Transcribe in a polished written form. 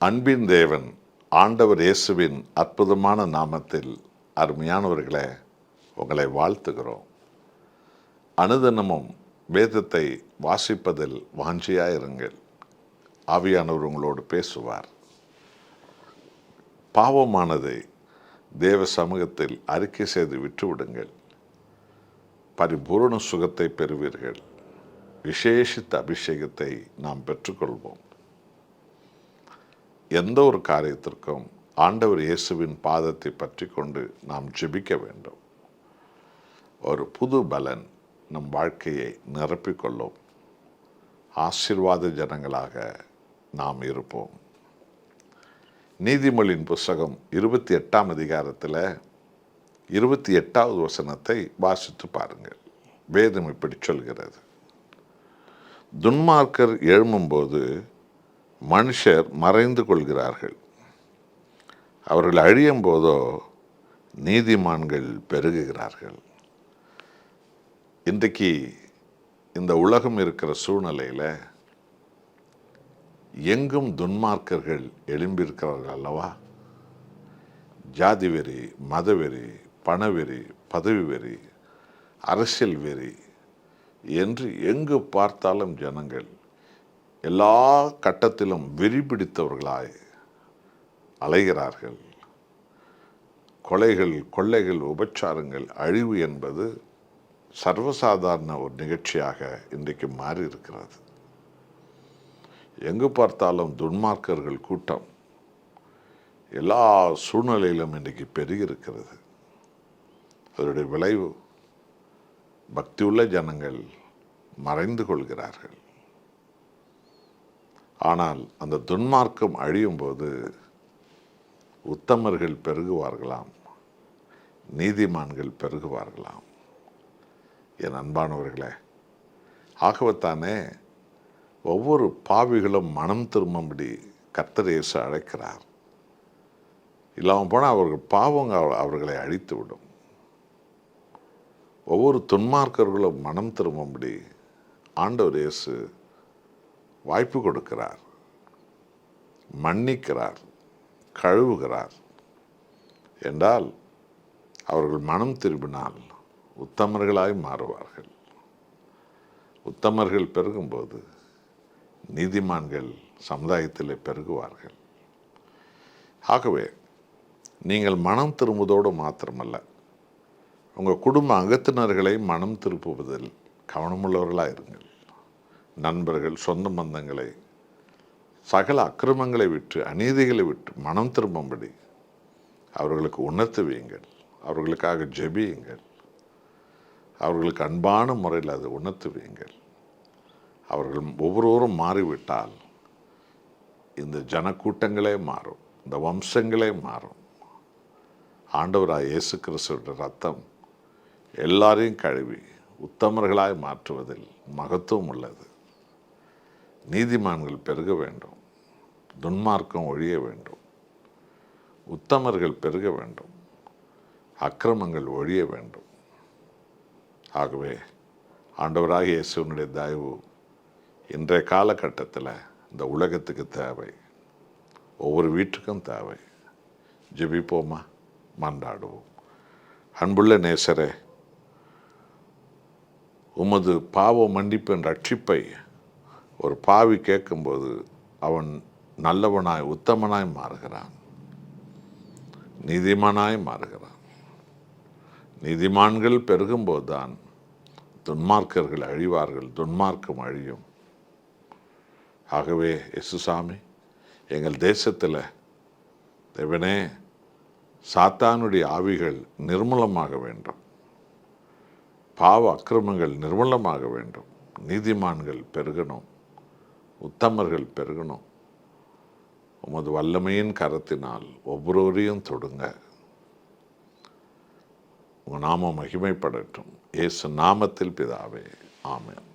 அன்பின் தேவன் ஆண்டவர் இயேசுவின் அற்புதமான நாமத்தில் அருமையானவர்களே, உங்களை வாழ்த்துகிறோம். அனுதினமும் வேதத்தை வாசிப்பதில் வாஞ்சியாயிருங்கள். ஆவியானவர் உங்களோடு பேசுவார். பாவமானதை தேவ சமூகத்தில் அறிக்கை செய்து விட்டுவிடுங்கள். பரிபூர்ண சுகத்தை பெறுவீர்கள். விசேஷித்த அபிஷேகத்தை நாம் பெற்றுக்கொள்வோம். எந்த ஒரு காரியத்திற்கும் ஆண்டவர் இயேசுவின் பாதத்தை பற்றி கொண்டு நாம் ஜெபிக்க வேண்டும். ஒரு புது பலன் நம் வாழ்க்கையை நிரப்பிக்கொள்ளும். ஆசீர்வாத ஜனங்களாக நாம் இருப்போம். நீதிமொழியின் புஸ்தகம் 28ஆம் அதிகாரத்தில் 28வது வசனத்தை வாசித்து பாருங்கள். வேதம் இப்படி சொல்கிறது: துன்மார்க்கர் எழும்பும்போது மனுஷர் மறைந்து கொள்கிறார்கள், அவர்கள் அழியும் போதோ நீதிமான்கள் பெருகுகிறார்கள். இன்றைக்கு இந்த உலகம் இருக்கிற சூழ்நிலையில் எங்கும் துன்மார்க்கர்கள் எழும்பியிருக்கிறார்கள் அல்லவா? ஜாதி வெறி, மதவெறி, பணவெறி, பதவி வெறி, அரசியல் வெறி என்று எங்கு பார்த்தாலும் ஜனங்கள் எல்லா கட்டத்திலும் வெறி பிடித்தவர்களாய் அலைகிறார்கள். கொலைகள், கொள்ளைகள், உபச்சாரங்கள், அழிவு என்பது சர்வசாதாரண ஒரு நிகழ்ச்சியாக இன்றைக்கு மாறி இருக்கிறது. எங்கு பார்த்தாலும் துன்மார்க்கர்கள் கூட்டம் எல்லா சூழ்நிலையிலும் இன்றைக்கு பெருகியிருக்கிறது. அதனுடைய விளைவு பக்தியுள்ள ஜனங்கள் மறைந்து கொள்கிறார்கள். ஆனால் அந்த துன்மார்க்கம் அழியும் போது உத்தமர்கள் பெருகுவார்களாம், நீதிமான்கள் பெருகுவார்களாம். என் அன்பானவர்களே, ஆகவத்தானே ஒவ்வொரு பாவிகளும் மனம் திரும்பும்படி கர்த்தர் இயேசு அழைக்கிறார். இல்லாமல் போனால் அவர்கள் பாவங்க அவர்களை அழித்து விடும். ஒவ்வொரு துன்மார்க்கர்களும் மனம் திரும்பும்படி ஆண்டவர் இயேசு வாய்ப்பு கொடுக்கிறார், மன்னிக்கிறார், கழுவுகிறார். என்றால் அவர்கள் மனம் திரும்பினால் உத்தமர்களாய் மாறுவார்கள். உத்தமர்கள் பெருகும்போது நீதிமான்கள் சமுதாயத்தில் பெருகுவார்கள். ஆகவே நீங்கள் மனம் திரும்புவதோடு மாத்திரமல்ல, உங்கள் குடும்ப அங்கத்தினர்களை மனம் திருப்புவதில் கவனமுள்ளவர்களாக இருங்கள். நண்பர்கள், சொந்த பந்தங்களை சகல அக்கிரமங்களை விட்டு, அநீதிகளை விட்டு மனம் திரும்பும்படி அவர்களுக்கு உணர்த்துவீங்கள். அவர்களுக்காக ஜெபியுங்கள். அவர்களுக்கு அன்பான முறையில் அதை உணர்த்துவீங்கள். அவர்கள் ஒவ்வொருவரும் மாறிவிட்டால் இந்த ஜனக்கூட்டங்களே மாறும், இந்த வம்சங்களே மாறும். ஆண்டவராய் இயேசு கிறிஸ்துவின் ரத்தம் எல்லாரையும் கழுவி உத்தமர்களாய் மாற்றுவதில் மகத்துவம் உள்ளது. நீதிமான்கள் பெருக வேண்டும், துன்மார்க்கம் ஒழிய வேண்டும், உத்தமர்கள் பெருக வேண்டும், அக்கிரமங்கள் ஒழிய வேண்டும். ஆகவே ஆண்டவராகிய இயேசுவினுடைய தயவு இன்றைய காலகட்டத்தில் இந்த உலகத்துக்கு தேவை, ஒவ்வொரு வீட்டுக்கும் தேவை. ஜெபிப்போமா, மன்றாடுவோம். அன்புள்ள நேசரே, உமது பாவ மன்னிப்பின் ரட்சிப்பை ஒரு பாவி கேட்கும்போது அவன் நல்லவனாய் உத்தமனாய் மாறுகிறான், நீதிமானாய் மாறுகிறான். நீதிமான்கள் பெருகும்போது தான் துன்மார்க்கர்கள் அழிவார்கள், துன்மார்க்கம் அழியும். ஆகவே இயேசுசாமி, எங்கள் தேசத்தில் தேவனே சாத்தானுடைய ஆவிகள் நிர்மூலமாக வேண்டும், பாவ அக்கிரமங்கள் நிர்மூலமாக வேண்டும், நீதிமான்கள் பெருகணும், உத்தமர்கள் பெருகணும். உமது வல்லமையின் கரத்தினால் ஒவ்வொருவரையும் தொடுங்க. உங்கள் நாமம் மகிமைப்படட்டும். இயேசு நாமத்தில் பிதாவே, ஆமென்.